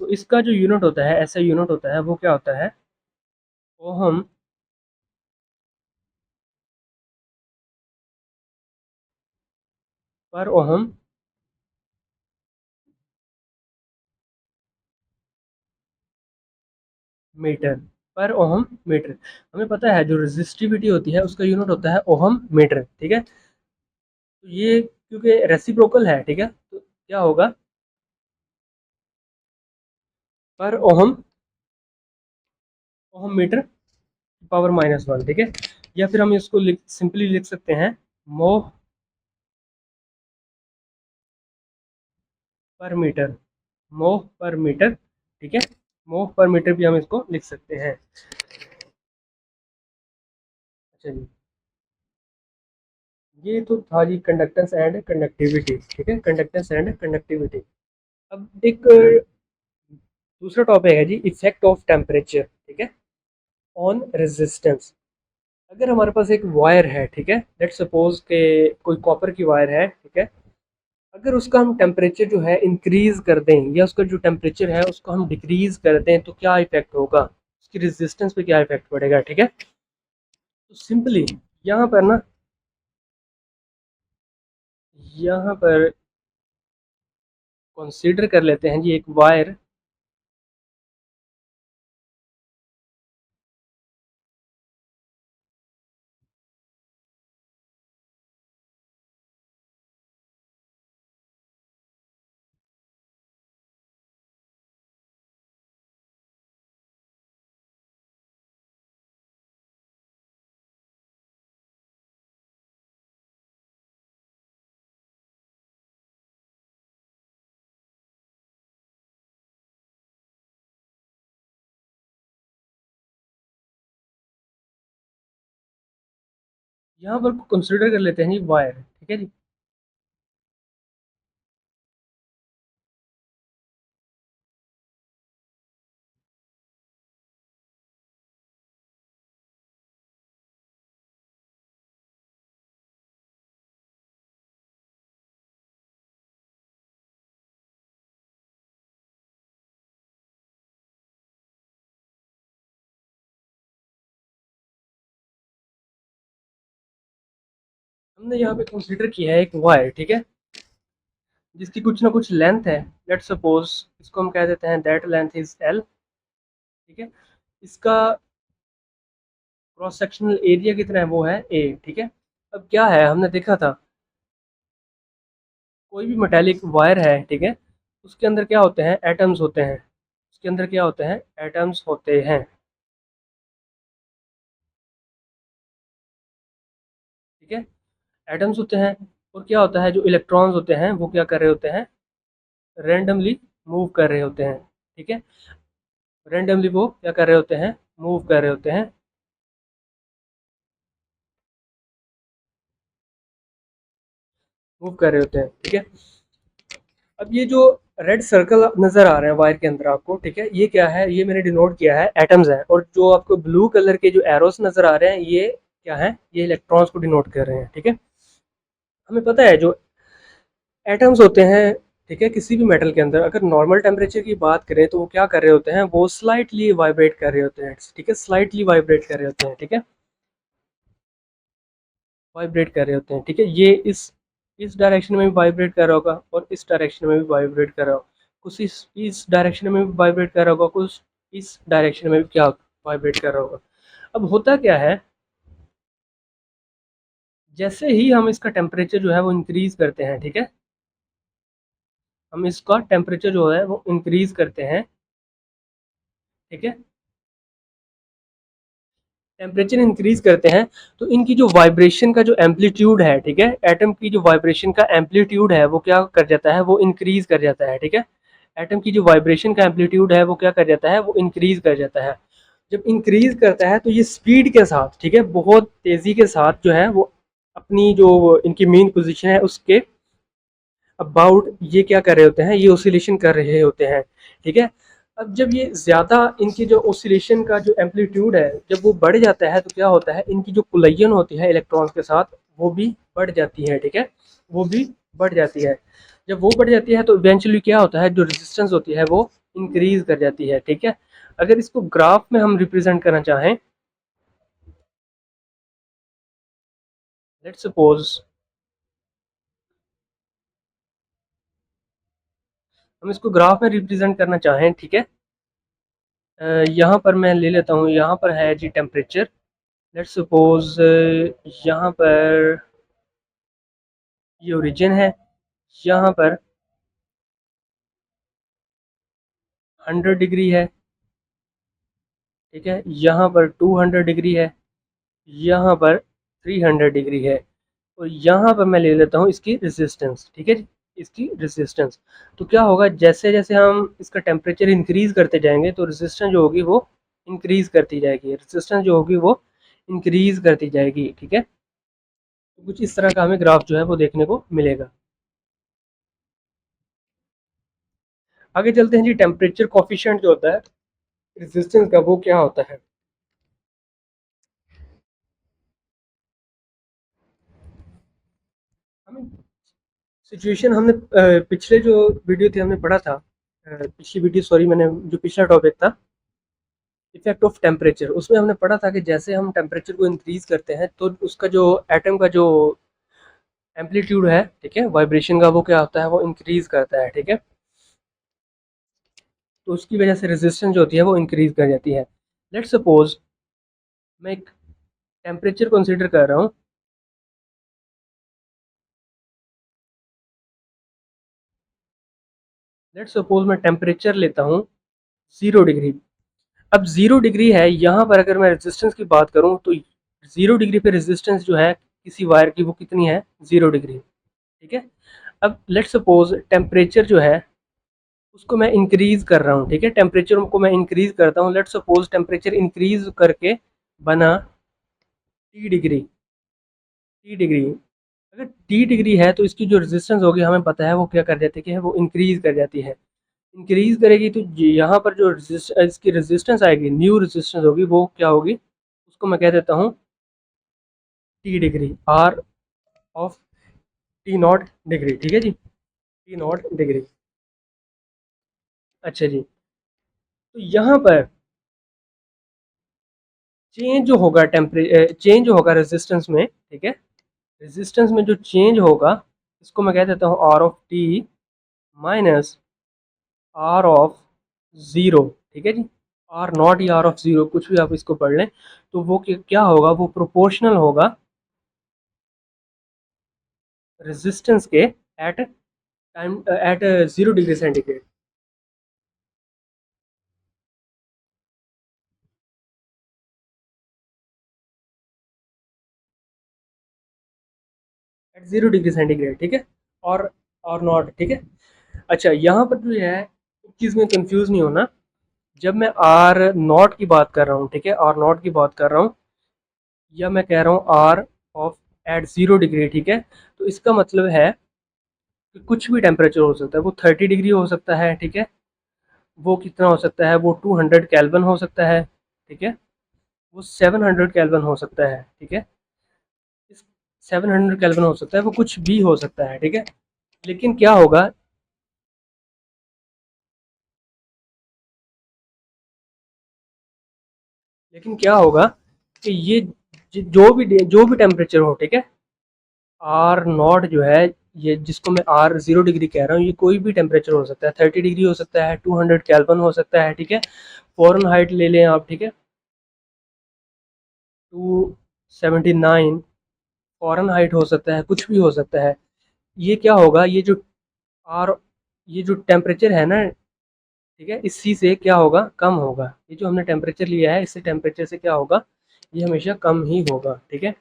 तो इसका जो यूनिट होता है, ऐसा यूनिट होता है, वो क्या होता है? ओहम पर ओहम मीटर, पर ओहम मीटर। हमें पता है जो रेजिस्टिविटी होती है उसका यूनिट होता है ओहम मीटर। ठीक है, तो ये क्योंकि रेसिप्रोकल है, ठीक है, तो क्या होगा? पर ओहम, ओहम मीटर पावर -1। ठीक है, या फिर हम इसको सिंपली लिख सकते हैं मोह पर मीटर, मोह पर मीटर। ठीक है, मोह पर मीटर भी हम इसको लिख सकते हैं। अच्छा जी, ये तो था जी कंडक्टेंस एंड कंडक्टिविटी। ठीक है, कंडक्टेंस एंड कंडक्टिविटी। अब एक दूसरा टॉपिक है जी, इफेक्ट ऑफ टेम्परेचर। ठीक है, ऑन रेजिस्टेंस। अगर हमारे पास एक वायर है, ठीक है, लेट्स सपोज के कोई कॉपर की वायर है। ठीक है, अगर उसका हम टेम्परेचर जो है इंक्रीज कर दें या उसका जो टेम्परेचर है उसको हम डिक्रीज कर दें तो क्या इफेक्ट होगा, उसकी रेजिस्टेंस पे क्या इफेक्ट पड़ेगा? ठीक है, तो सिंपली यहाँ पर ना, यहाँ पर कंसीडर कर लेते हैं जी एक वायर। यहाँ पर कंसीडर कर लेते हैं जी वायर। ठीक है जी, हमने यहाँ पे कंसीडर किया है एक वायर। ठीक है, जिसकी कुछ ना कुछ लेंथ है। लेट्स सपोज इसको हम कह देते हैं दैट लेंथ इज L। ठीक है, इसका क्रॉस सेक्शनल एरिया कितना है, वो है ए, ठीक है। अब क्या है, हमने देखा था कोई भी मेटालिक वायर है, ठीक है, उसके अंदर क्या होते हैं, एटम्स होते हैं, उसके अंदर क्या होते हैं, एटम्स होते हैं, ठीक है, एटम्स होते हैं। और क्या होता है, जो इलेक्ट्रॉन्स होते हैं वो क्या कर रहे होते हैं, रेंडमली मूव कर रहे होते हैं, ठीक है, रेंडमली वो क्या कर रहे होते हैं, मूव कर रहे होते हैं, मूव कर रहे होते हैं, ठीक है। अब ये जो रेड सर्कल नजर आ रहे हैं वायर के अंदर आपको, ठीक है, ये क्या है, ये मैंने डिनोट किया है एटम्स है। और जो आपको ब्लू कलर के जो एरोस नजर आ रहे हैं, ये क्या है, ये इलेक्ट्रॉन्स को डिनोट कर रहे हैं, ठीक है। हमें पता है जो एटम्स होते हैं, ठीक है, किसी भी मेटल के अंदर अगर नॉर्मल टेम्परेचर की बात करें तो वो क्या कर रहे होते हैं, वो स्लाइटली वाइब्रेट कर रहे होते हैं, ठीक है, स्लाइटली वाइब्रेट कर रहे होते हैं, ठीक है, वाइब्रेट कर रहे होते हैं, ठीक है। ये इस डायरेक्शन में भी वाइब्रेट कर रहा होगा और इस डायरेक्शन में भी वाइब्रेट कर रहा होगा, कुछ इस डायरेक्शन में भी वाइब्रेट कर रहा होगा, कुछ इस डायरेक्शन में भी क्या वाइब्रेट कर रहा होगा। अब होता क्या है, जैसे ही हम इसका टेम्परेचर जो है वो इंक्रीज करते हैं, ठीक है, हम इसका टेम्परेचर जो है वो इंक्रीज करते हैं, ठीक है, टेम्परेचर इंक्रीज करते हैं, तो इनकी जो वाइब्रेशन का जो एम्पलीट्यूड है, ठीक है, एटम की जो वाइब्रेशन का एम्पलीट्यूड है वो क्या कर जाता है, वो इंक्रीज कर जाता है, ठीक है, एटम की जो वाइब्रेशन का एम्पलीट्यूड है वो क्या कर जाता है, वो इंक्रीज कर जाता है। जब इंक्रीज करता है तो ये स्पीड के साथ, ठीक है, बहुत तेजी के साथ जो है वो अपनी जो इनकी मेन पोजीशन है उसके अबाउट ये क्या कर रहे होते हैं, ये ओसिलेशन कर रहे होते हैं, ठीक है। अब जब ये ज़्यादा इनकी जो ओसिलेशन का जो एम्पलीट्यूड है जब वो बढ़ जाता है तो क्या होता है, इनकी जो कोलिजन होती है इलेक्ट्रॉन्स के साथ वो भी बढ़ जाती है, ठीक है, वो भी बढ़ जाती है। जब वो बढ़ जाती है तो इवेंचुअली क्या होता है, जो रेजिस्टेंस होती है वो इंक्रीज कर जाती है, ठीक है। अगर इसको ग्राफ में हम रिप्रेजेंट करना चाहें, लेट्स सपोज हम इसको ग्राफ में रिप्रेजेंट करना चाहें, ठीक है, यहाँ पर मैं ले लेता हूँ, यहाँ पर है जी टेम्परेचर, लेट्स सपोज यहाँ पर ये ओरिजिन है, यहाँ पर 100 डिग्री है, ठीक है, यहाँ पर 200 डिग्री है, यहाँ पर 300 डिग्री है, और यहाँ पर मैं ले लेता हूँ इसकी रेजिस्टेंस, ठीक है जी, इसकी रेजिस्टेंस। तो क्या होगा, जैसे जैसे हम इसका टेम्परेचर इंक्रीज करते जाएंगे तो रेजिस्टेंस जो होगी वो इंक्रीज करती जाएगी, रेजिस्टेंस जो होगी वो इंक्रीज करती जाएगी, ठीक है। तो कुछ इस तरह का हमें ग्राफ जो है वो देखने को मिलेगा। आगे चलते हैं जी, टेम्परेचर कोफिशिएंट जो होता है रेजिस्टेंस का वो क्या होता है। हमें सिचुएशन हमने पिछले जो वीडियो थे हमने पढ़ा था, पिछली वीडियो सॉरी, मैंने जो पिछला टॉपिक था इफेक्ट ऑफ टेम्परेचर, उसमें हमने पढ़ा था कि जैसे हम टेम्परेचर को इंक्रीज करते हैं तो उसका जो एटम का जो एम्पलीट्यूड है, ठीक है, वाइब्रेशन का, वो क्या होता है, वो इंक्रीज करता है, ठीक है। तो उसकी वजह से रेजिस्टेंस जो होती है वो इंक्रीज कर जाती है। लेट्स सपोज मैं एक टेम्परेचर कंसीडर कर रहा हूँ, लेट्स सपोज मैं टेम्परेचर लेता हूँ 0 डिग्री। अब 0 डिग्री है, यहाँ पर अगर मैं रेजिस्टेंस की बात करूँ तो 0 डिग्री पे रेजिस्टेंस जो है किसी वायर की वो कितनी है, 0 डिग्री, ठीक है। अब लेट्स सपोज टेम्परेचर जो है उसको मैं इंक्रीज कर रहा हूँ, ठीक है, टेम्परेचर को मैं इंक्रीज करता हूँ, लेट्स सपोज टेम्परेचर इंक्रीज करके बना T डिग्री, T डिग्री। अगर T डिग्री है तो इसकी जो रेजिस्टेंस होगी हमें पता है वो क्या कर जाती है, वो इंक्रीज कर जाती है, इंक्रीज करेगी तो यहाँ पर जो इसकी रेजिस्टेंस आएगी, न्यू रेजिस्टेंस होगी, वो क्या होगी, उसको मैं कह देता हूँ T degree, R of T0 degree, ठीक है जी, T0 डिग्री। अच्छा जी, तो यहाँ पर चेंज जो होगा चेंज जो होगा रेजिस्टेंस में, ठीक है, रेजिस्टेंस में जो चेंज होगा इसको मैं कह देता हूँ R of T minus R of 0, ठीक है जी, आर नॉट या आर ऑफ ज़ीरो, कुछ भी आप इसको पढ़ लें, तो वो क्या होगा, वो प्रोपोर्शनल होगा रेजिस्टेंस के at time at 0 degree centigrade. At 0 degree centigrade, ठीक है। और नॉट, ठीक है। अच्छा, यहाँ पर जो है एक चीज़ में कंफ्यूज नहीं होना, जब मैं आर नॉट की बात कर रहा हूँ, ठीक है, आर नॉट की बात कर रहा हूँ, या मैं कह रहा हूँ आर ऑफ एट 0 डिग्री, ठीक है, तो इसका मतलब है कि कुछ भी टेम्परेचर हो सकता है, वो 30 डिग्री हो सकता है, ठीक है, वो कितना हो सकता है, वो 200 केल्विन हो सकता है, ठीक है, वो 700 केल्विन हो सकता है, ठीक है, 700 केल्विन हो सकता है, वो कुछ भी हो सकता है, ठीक है। लेकिन क्या होगा, लेकिन क्या होगा कि ये जो भी टेम्परेचर हो, ठीक है, आर नॉट जो है, ये जिसको मैं आर 0 डिग्री कह रहा हूँ, ये कोई भी टेम्परेचर हो सकता है, 30 डिग्री हो सकता है, 200 केल्विन हो सकता है, ठीक है, फॉरन हाइट ले लें आप, ठीक है, 279 फॉरन हाइट हो सकता है, कुछ भी हो सकता है। ये क्या होगा, आर ये जो टेम्परेचर है ना, ठीक है, इसी से क्या होगा, कम होगा, ये जो हमने टेम्परेचर लिया है, इससे टेम्परेचर से क्या होगा, ये हमेशा कम ही होगा, ठीक है।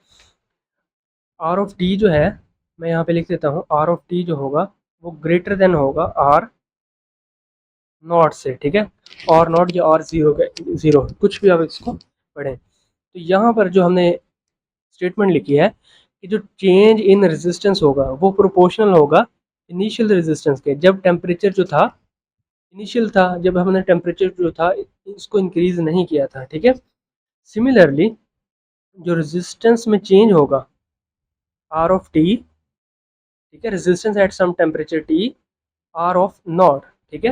आर ऑफ टी जो है, मैं यहाँ पे लिख देता हूँ, आर ऑफ टी जो होगा वो ग्रेटर देन होगा आर नॉट से, ठीक है, और नॉट या आर ज़ीरो का ज़ीरो, कुछ भी आप इसको पढ़ें। तो यहाँ पर जो हमने स्टेटमेंट लिखी है कि जो चेंज इन रेजिस्टेंस होगा वो प्रोपोर्शनल होगा इनिशियल रेजिस्टेंस के, जब टेम्परेचर जो था इनिशियल था, जब हमने टेम्परेचर जो था इसको इंक्रीज नहीं किया था, ठीक है। सिमिलरली जो रेजिस्टेंस में चेंज होगा आर ऑफ टी, ठीक है, resistance at some temperature T, R of naught, ठीक है,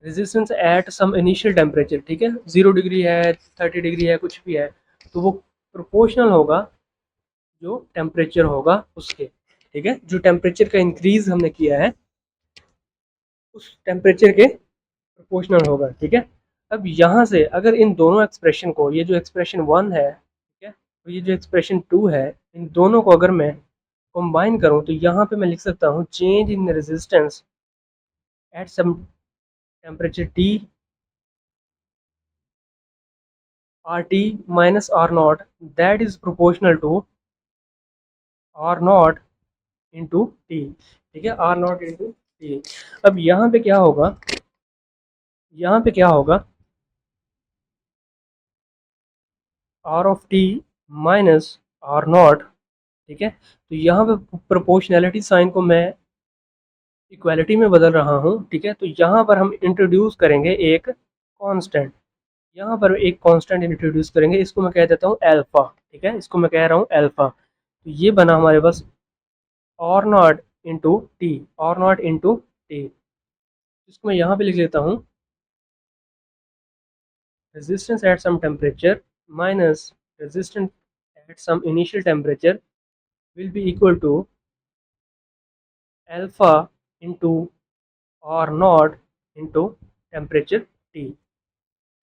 resistance at some initial temperature, ठीक है, 0 डिग्री है, 30 डिग्री है, कुछ भी है, तो वो प्रोपोर्शनल होगा जो टेम्परेचर होगा उसके, ठीक है, जो टेम्परेचर का इंक्रीज हमने किया है उस टेम्परेचर के प्रोपोर्शनल होगा, ठीक है। अब यहाँ से अगर इन दोनों एक्सप्रेशन को, ये जो एक्सप्रेशन वन है, ठीक है, तो ये जो एक्सप्रेशन टू है, इन दोनों को अगर मैं कंबाइन करूँ, तो यहाँ पे मैं लिख सकता हूँ change in resistance at some temperature T, R T minus R naught, that is proportional to R not into T, ठीक है, आर नॉट इंटू टी। अब यहाँ पे क्या होगा, यहाँ पे क्या होगा, R of T minus R naught, ठीक है, तो यहाँ पे प्रोपोर्शनैलिटी साइन को मैं इक्वालिटी में बदल रहा हूँ, ठीक है, तो यहाँ पर हम इंट्रोड्यूस करेंगे एक कांस्टेंट, यहाँ पर एक कांस्टेंट इंट्रोड्यूस करेंगे, इसको मैं कह देता हूँ अल्फा, ठीक है, इसको मैं कह रहा हूँ अल्फा, तो ये बना हमारे पास R not into T, R not into T, इसको मैं यहाँ पे लिख लेता हूँ resistance at some temperature minus resistance at some initial temperature will be equal to alpha into r naught into temperature T,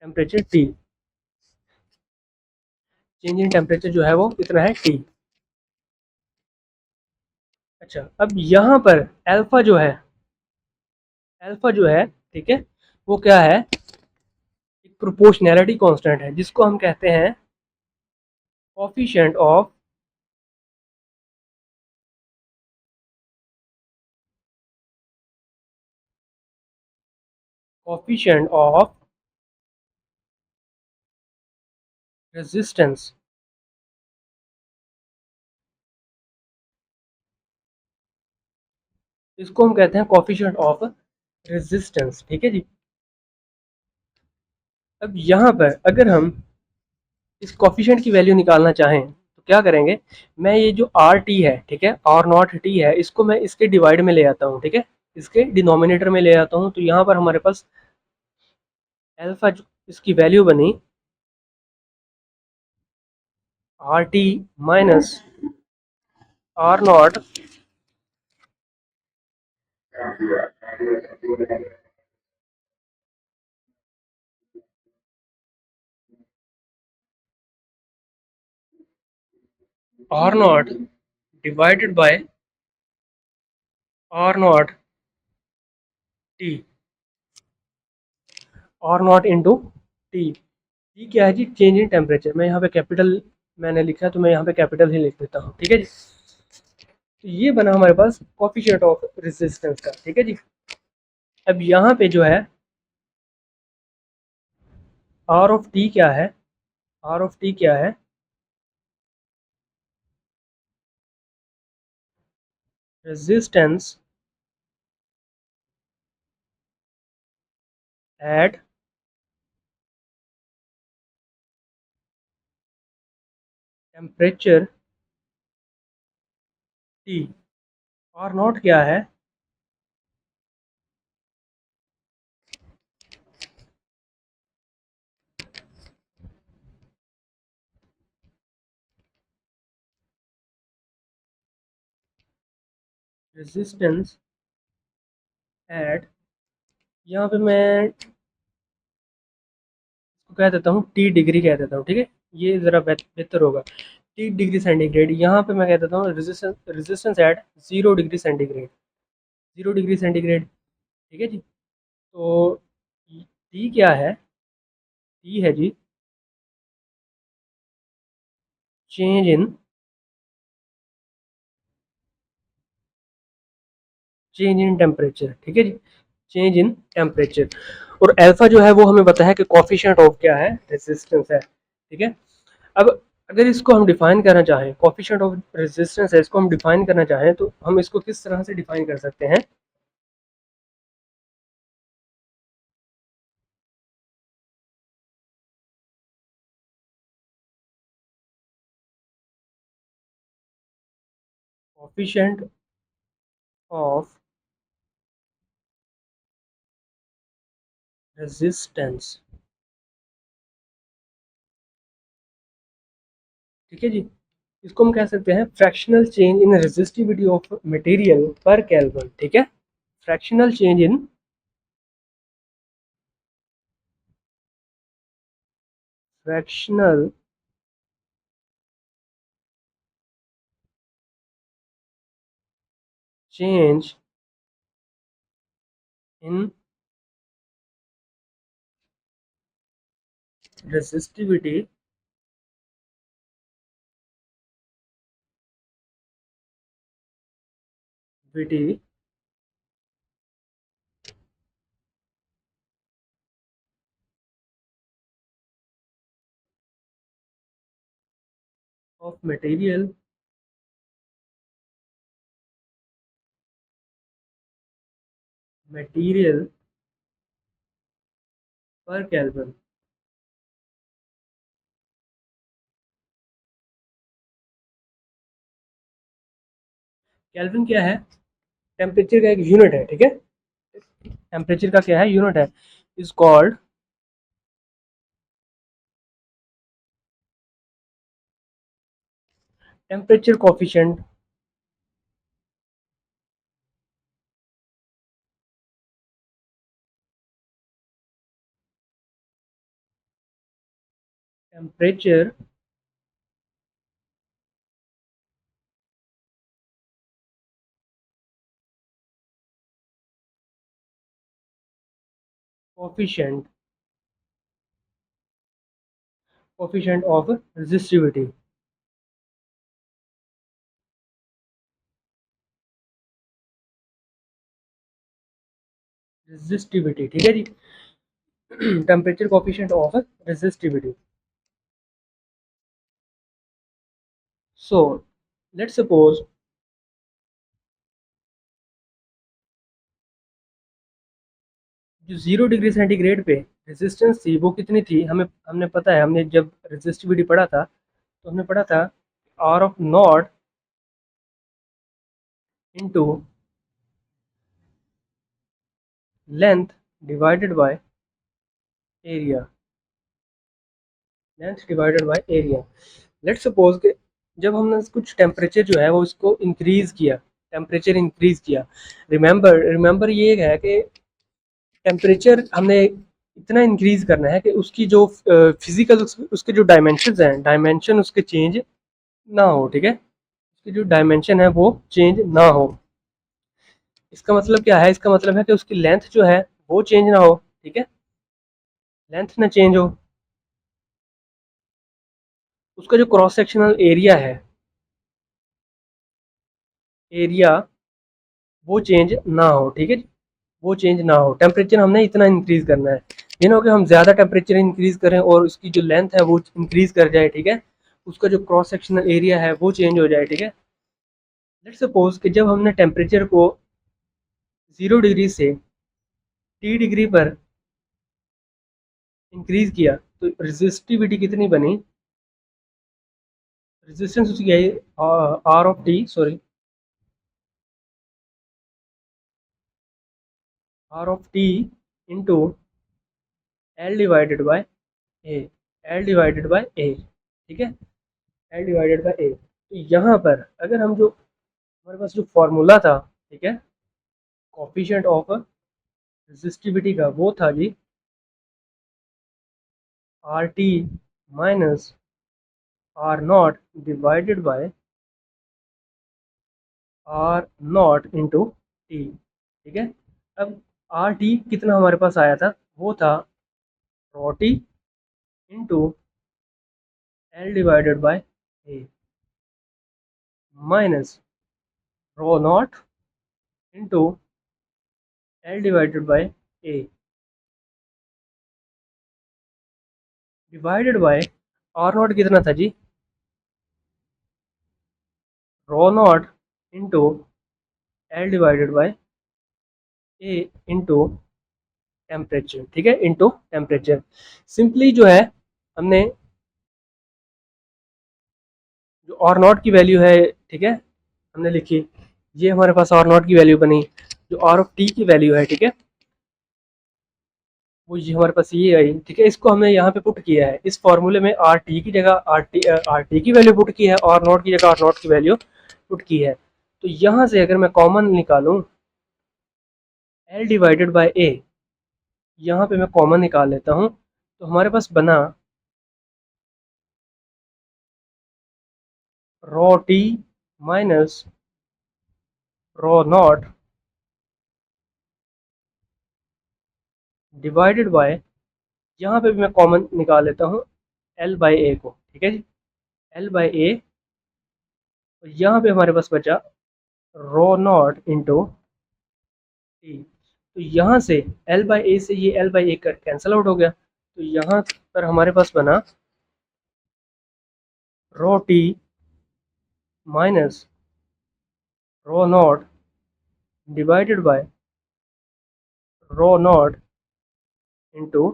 temperature T, change in temperature जो है वो कितना है T। अच्छा, अब यहाँ पर अल्फा जो है, अल्फा जो है, ठीक है, वो क्या है, एक प्रोपोर्शनैलिटी कांस्टेंट है, जिसको हम कहते हैं coefficient of coefficient of resistance, इसको हम कहते हैं कोफिशिएंट ऑफ रेजिस्टेंस, ठीक है जी। अब यहाँ पर अगर हम इस कोफिशिएंट की वैल्यू निकालना चाहें तो क्या करेंगे, मैं ये जो आर टी है, ठीक है, आर नॉट टी है, इसको मैं इसके डिवाइड में ले आता हूँ, ठीक है, इसके डिनोमिनेटर में ले आता हूँ, तो यहाँ पर हमारे पास अल्फा इसकी वैल्यू बनी R T minus R naught R not divided by R naught T, R not into T. T क्या है जी? Change in temperature. मैं यहाँ पे कैपिटल मैंने लिखा है तो मैं यहाँ पे कैपिटल ही लिख देता हूँ, ठीक है जी। तो ये बना हमारे पास कोफिशिएंट ऑफ रेजिस्टेंस का, ठीक है जी। अब यहाँ पे जो है आर ऑफ टी क्या है? आर ऑफ टी क्या है? Resistance at temperature T. R naught क्या है? रेजिस्टेंस एट, यहाँ पे मैं इसको कह देता हूँ टी डिग्री कह देता हूँ, ठीक है। ये ज़रा बेहतर होगा। टी डिग्री सेंटीग्रेड, यहाँ पे मैं कह देता हूँ resistance at 0 degree centigrade, 0 degree centigrade, ठीक है जी। तो टी क्या है? टी है जी change in, change in temperature, ठीक है जी, चेंज इन टेम्परेचर। और अल्फा जो है वो हमें पता है कि कोफिशिएंट ऑफ क्या है? रेजिस्टेंस है, ठीक है। अब अगर इसको हम डिफाइन करना चाहें, कोफिशिएंट ऑफ रेजिस्टेंस है, इसको हम डिफाइन करना चाहें तो हम इसको किस तरह से डिफाइन कर सकते हैं? कोफिशिएंट ऑफ रेजिस्टेंस, ठीक है जी। इसको हम कह सकते हैं fractional change in resistivity of material पर केल्विन, ठीक है। Fractional change in, fractional change in resistivity witty of material material पर केल्विन। केल्विन क्या है? टेम्परेचर का एक यूनिट है, ठीक है। टेम्परेचर का क्या है? यूनिट है। Is called temperature coefficient, temperature coefficient, coefficient of resistivity, resistivity, ठीक है जी। Temperature coefficient of resistivity. So let's suppose जो 0 डिग्री सेंटीग्रेड पे रेजिस्टेंस थी वो कितनी थी? हमें हमने पता है, हमने जब रेजिस्टिविटी पढ़ा था तो हमने पढ़ा था R of naught into length divided by area, length divided by area. Let's suppose कि जब हमने कुछ टेम्परेचर जो है वो इसको इंक्रीज किया, टेम्परेचर इंक्रीज किया। रिमेंबर रिमेंबर ये है कि टेम्परेचर हमने इतना इंक्रीज करना है कि उसकी जो फिजिकल उसके जो डायमेंशन हैं, डायमेंशन उसके चेंज ना हो, ठीक है, उसकी जो डायमेंशन है वो चेंज ना हो। इसका मतलब क्या है, इसका मतलब है कि उसकी लेंथ जो है वो चेंज ना हो, ठीक है, लेंथ ना चेंज हो, उसका जो क्रॉस सेक्शनल एरिया है, एरिया वो चेंज ना हो, ठीक है, वो चेंज ना हो। टेम्परेचर हमने इतना इंक्रीज करना है, ये ना हो कि हम ज़्यादा टेम्परेचर इंक्रीज करें और उसकी जो लेंथ है वो इंक्रीज कर जाए, ठीक है, उसका जो क्रॉस सेक्शनल एरिया है वो चेंज हो जाए, ठीक है। लेट्स सपोज कि जब हमने टेम्परेचर को 0 डिग्री से 30 डिग्री पर इंक्रीज किया तो रेजिस्टिविटी कितनी बनी, रेजिस्टेंस उसकी आई R of T, sorry, R of T into L divided by A, L divided by A, ठीक है, एल डिवाइडेड बाय ए। तो यहाँ पर अगर हम जो हमारे पास जो फॉर्मूला था, ठीक है, कोफिशिएंट ऑफ रेजिस्टिविटी का, वो था जी R T minus R not divided by R not into T, ठीक है। अब आर टी कितना हमारे पास आया था, वो था rho T into L divided by A minus rho not into L divided by A divided by R nought कितना था जी, rho not into L divided by A into temperature, ठीक है, इंटू टेम्परेचर। सिंपली जो है हमने जो are not की वैल्यू है, ठीक है, हमने लिखी, ये हमारे पास आर नॉट की वैल्यू बनी, जो आर ऑफ टी की वैल्यू है, ठीक है, वो ये हमारे पास ये आई, ठीक है, इसको हमने यहाँ पे पुट किया है इस फॉर्मूले में, आर टी की वैल्यू पुट की है, आर नॉट की जगह आर नॉट की वैल्यू पुट की है। तो यहाँ से अगर मैं कॉमन निकालूं एल डिवाइडेड बाय ए, यहाँ पे मैं कॉमन निकाल लेता हूँ, तो हमारे पास बना rho T minus rho naught divided bye, यहाँ पे भी मैं कॉमन निकाल लेता हूँ एल बाई ए को, ठीक है जी, एल बाई ए, यहाँ पे हमारे पास बचा रो नॉट इंटू टी। तो यहाँ से एल बाई ए से ये L by A cancel out हो गया, तो यहाँ पर हमारे पास बना rho T minus rho naught divided by rho not into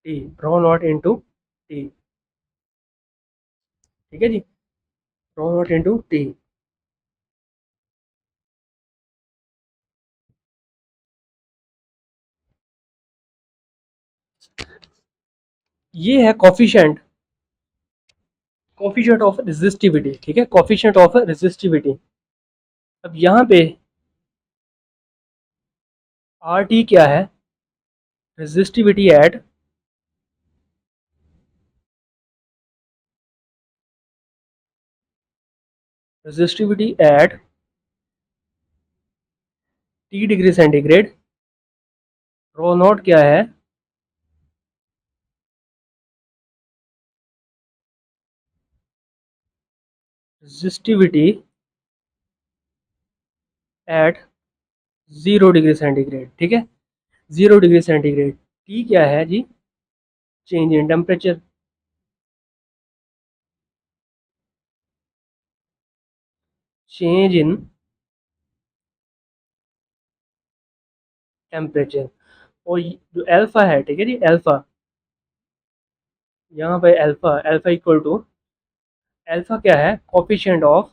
T, rho not into T, ठीक है जी, रो नॉट इंटू टी। ये है कॉफिशिएंट, कॉफिशिएंट ऑफ रेजिस्टिविटी, ठीक है, कॉफिशिएंट ऑफ रेजिस्टिविटी। अब यहाँ पे आर टी क्या है, resistivity at resistivity at T degree centigrade, rho naught क्या है, रेजिस्टिविटी एट 0 डिग्री सेंटीग्रेड, ठीक है, 0 डिग्री सेंटीग्रेड। टी क्या है जी, change in temperature, change in temperature. और जो अल्फा है, ठीक है जी, अल्फा, यहाँ पे alpha, alpha equal to, alpha क्या है, coefficient of,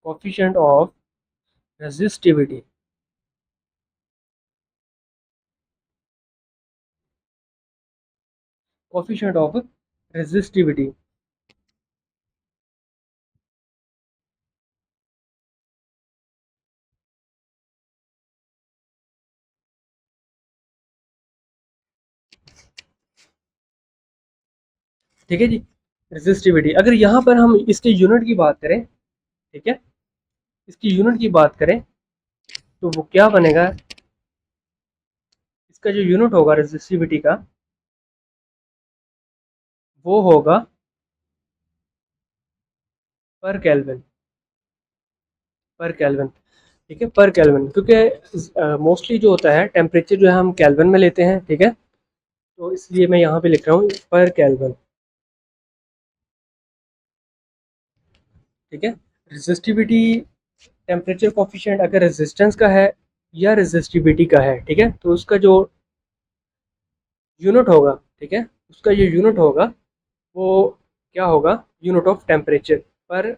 coefficient of resistivity, coefficient of resistivity. ठीक है जी। रेजिस्टिविटी, अगर यहाँ पर हम इसके यूनिट की बात करें, ठीक है, इसकी यूनिट की बात करें तो वो क्या बनेगा, इसका जो यूनिट होगा रेजिस्टिविटी का वो होगा पर केल्विन, पर केल्विन, ठीक है, पर केल्विन, क्योंकि मोस्टली जो होता है टेम्परेचर जो है हम केल्विन में लेते हैं, ठीक है, तो इसलिए मैं यहाँ पे लिख रहा हूँ पर केल्विन, ठीक है। रेजिस्टिविटी टेम्परेचर कोफिशिएंट अगर रेजिस्टेंस का है या रेजिस्टिविटी का है, ठीक है, तो उसका जो यूनिट होगा, ठीक है, उसका जो यूनिट होगा वो क्या होगा, unit of temperature, per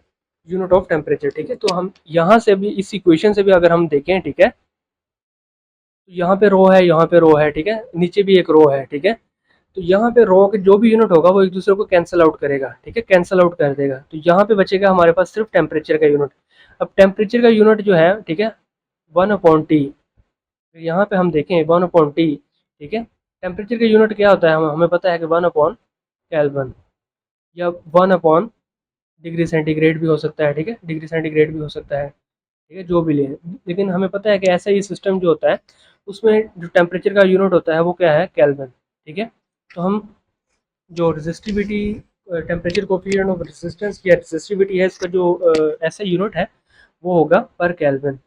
unit of temperature, ठीक है। तो हम यहाँ से भी इस इक्वेशन से भी अगर हम देखें, ठीक है, तो यहाँ पे रो है, यहाँ पे रो है, ठीक है, नीचे भी एक रो है, ठीक है, तो यहाँ पे रो के जो भी यूनिट होगा वो एक दूसरे को कैंसिल आउट करेगा, ठीक है, कैंसिल आउट कर देगा, तो यहाँ पे बचेगा हमारे पास सिर्फ टेम्परेचर का यूनिट। अब टेम्परेचर का यूनिट जो है, ठीक है, 1/T, यहाँ पे हम देखें 1/T, ठीक है, टेम्परेचर का यूनिट क्या होता है, हमें पता है कि 1/केल्विन या 1/डिग्री सेंटीग्रेड भी हो सकता है, ठीक है, डिग्री सेंटीग्रेड भी हो सकता है, ठीक है, जो भी ले, लेकिन हमें पता है कि ऐसा ही सिस्टम जो होता है उसमें जो टेम्परेचर का यूनिट होता है वो क्या है, केल्विन, ठीक है। तो हम जो resistivity temperature coefficient of resistance या रेजिस्टिविटी है, इसका जो ऐसा यूनिट है वो होगा पर केल्विन।